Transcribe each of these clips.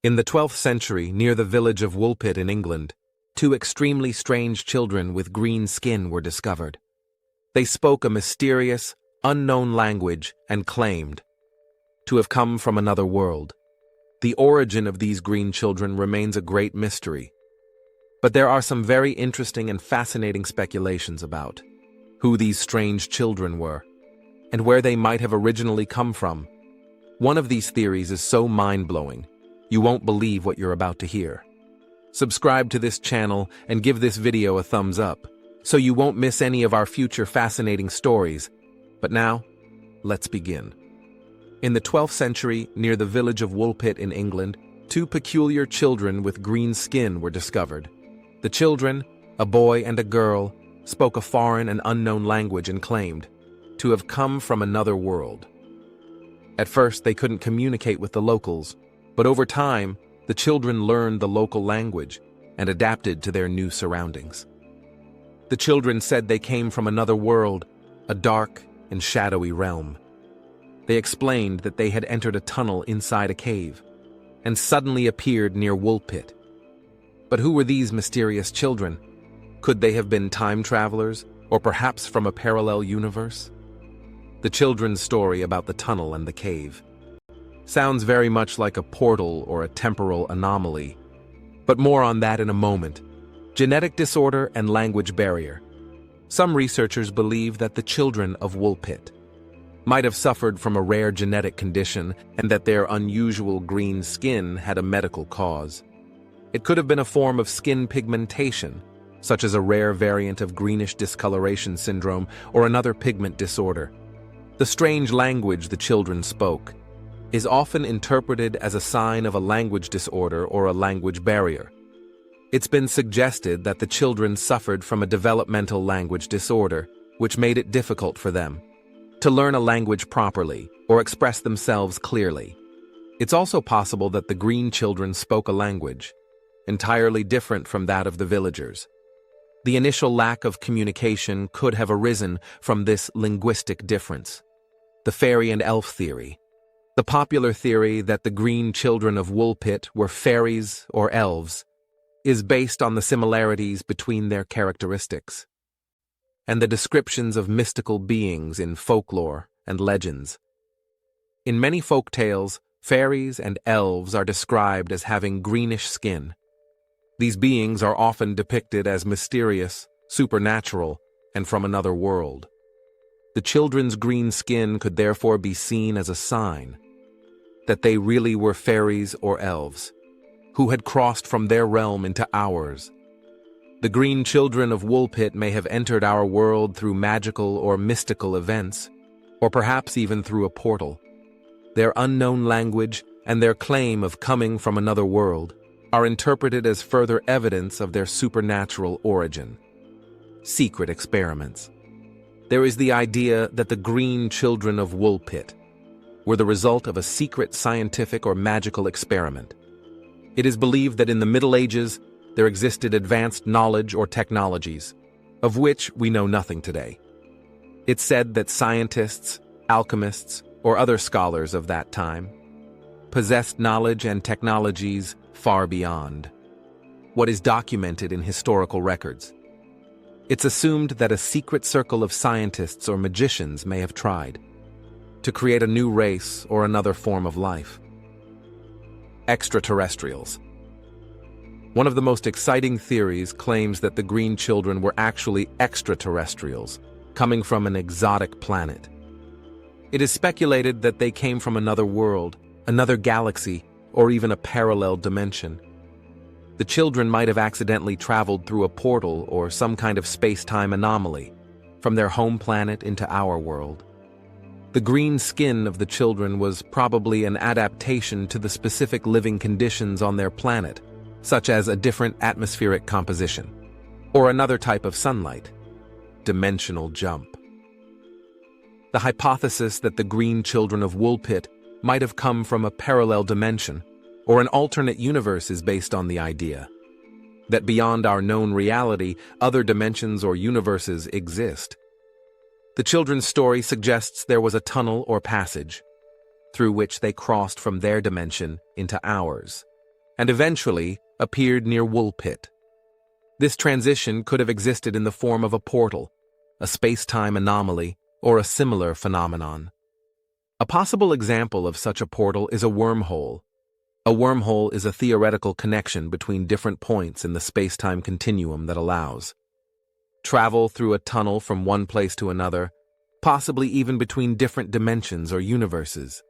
In the 12th century, near the village of Woolpit in England, two extremely strange children with green skin were discovered. They spoke a mysterious, unknown language and claimed to have come from another world. The origin of these green children remains a great mystery, but there are some very interesting and fascinating speculations about who these strange children were and where they might have originally come from. One of these theories is so mind-blowing, you won't believe what you're about to hear. Subscribe to this channel and give this video a thumbs up, so you won't miss any of our future fascinating stories. But now, let's begin. In the 12th century, near the village of Woolpit in England, two peculiar children with green skin were discovered. The children, a boy and a girl, spoke a foreign and unknown language and claimed to have come from another world. At first, they couldn't communicate with the locals, but over time, the children learned the local language and adapted to their new surroundings. The children said they came from another world, a dark and shadowy realm. They explained that they had entered a tunnel inside a cave and suddenly appeared near Woolpit. But who were these mysterious children? Could they have been time travelers, or perhaps from a parallel universe? The children's story about the tunnel and the cave sounds very much like a portal or a temporal anomaly, but more on that in a moment. Genetic disorder and language barrier. Some researchers believe that the children of Woolpit might have suffered from a rare genetic condition and that their unusual green skin had a medical cause. It could have been a form of skin pigmentation, such as a rare variant of greenish discoloration syndrome or another pigment disorder. The strange language the children spoke is often interpreted as a sign of a language disorder or a language barrier. It's been suggested that the children suffered from a developmental language disorder, which made it difficult for them to learn a language properly or express themselves clearly. It's also possible that the green children spoke a language entirely different from that of the villagers. The initial lack of communication could have arisen from this linguistic difference. The fairy and elf theory. The popular theory that the green children of Woolpit were fairies or elves is based on the similarities between their characteristics and the descriptions of mystical beings in folklore and legends. In many folk tales, fairies and elves are described as having greenish skin. These beings are often depicted as mysterious, supernatural, and from another world. The children's green skin could therefore be seen as a sign that they really were fairies or elves, who had crossed from their realm into ours. The green children of Woolpit may have entered our world through magical or mystical events, or perhaps even through a portal. Their unknown language and their claim of coming from another world are interpreted as further evidence of their supernatural origin. Secret experiments. There is the idea that the green children of Woolpit were the result of a secret scientific or magical experiment. It is believed that in the Middle Ages, there existed advanced knowledge or technologies, of which we know nothing today. It's said that scientists, alchemists, or other scholars of that time possessed knowledge and technologies far beyond what is documented in historical records. It's assumed that a secret circle of scientists or magicians may have tried to create a new race or another form of life. Extraterrestrials. One of the most exciting theories claims that the green children were actually extraterrestrials, coming from an exotic planet. It is speculated that they came from another world, another galaxy, or even a parallel dimension. The children might have accidentally traveled through a portal or some kind of space-time anomaly from their home planet into our world. The green skin of the children was probably an adaptation to the specific living conditions on their planet, such as a different atmospheric composition, or another type of sunlight. Dimensional jump. The hypothesis that the green children of Woolpit might have come from a parallel dimension or an alternate universe is based on the idea that beyond our known reality, other dimensions or universes exist. The children's story suggests there was a tunnel or passage through which they crossed from their dimension into ours. and eventually appeared near Woolpit. This transition could have existed in the form of a portal, a space-time anomaly, or a similar phenomenon. A possible example of such a portal is a wormhole. A wormhole is a theoretical connection between different points in the space-time continuum that allows travel through a tunnel from one place to another, possibly even between different dimensions or universes.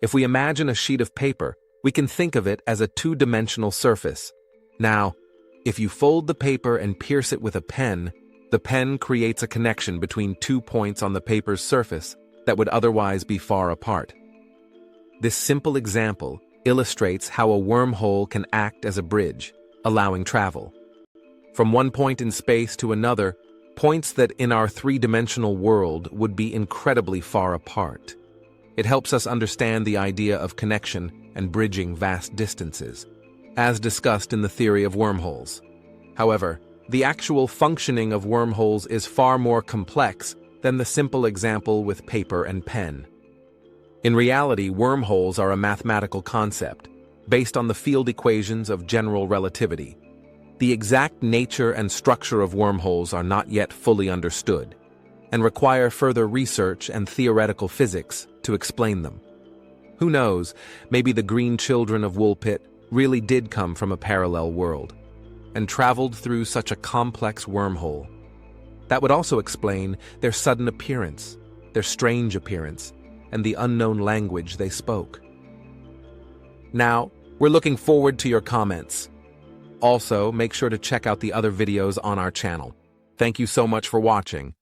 If we imagine a sheet of paper, we can think of it as a two-dimensional surface. Now, if you fold the paper and pierce it with a pen, the pen creates a connection between 2 points on the paper's surface that would otherwise be far apart. This simple example illustrates how a wormhole can act as a bridge, allowing travel from one point in space to another, points that in our three-dimensional world would be incredibly far apart. It helps us understand the idea of connection and bridging vast distances, as discussed in the theory of wormholes. However, the actual functioning of wormholes is far more complex than the simple example with paper and pen. In reality, wormholes are a mathematical concept, based on the field equations of general relativity. The exact nature and structure of wormholes are not yet fully understood, and require further research and theoretical physics to explain them. Who knows, maybe the green children of Woolpit really did come from a parallel world, and traveled through such a complex wormhole. That would also explain their sudden appearance, their strange appearance, and the unknown language they spoke. Now, we're looking forward to your comments. Also, make sure to check out the other videos on our channel. Thank you so much for watching.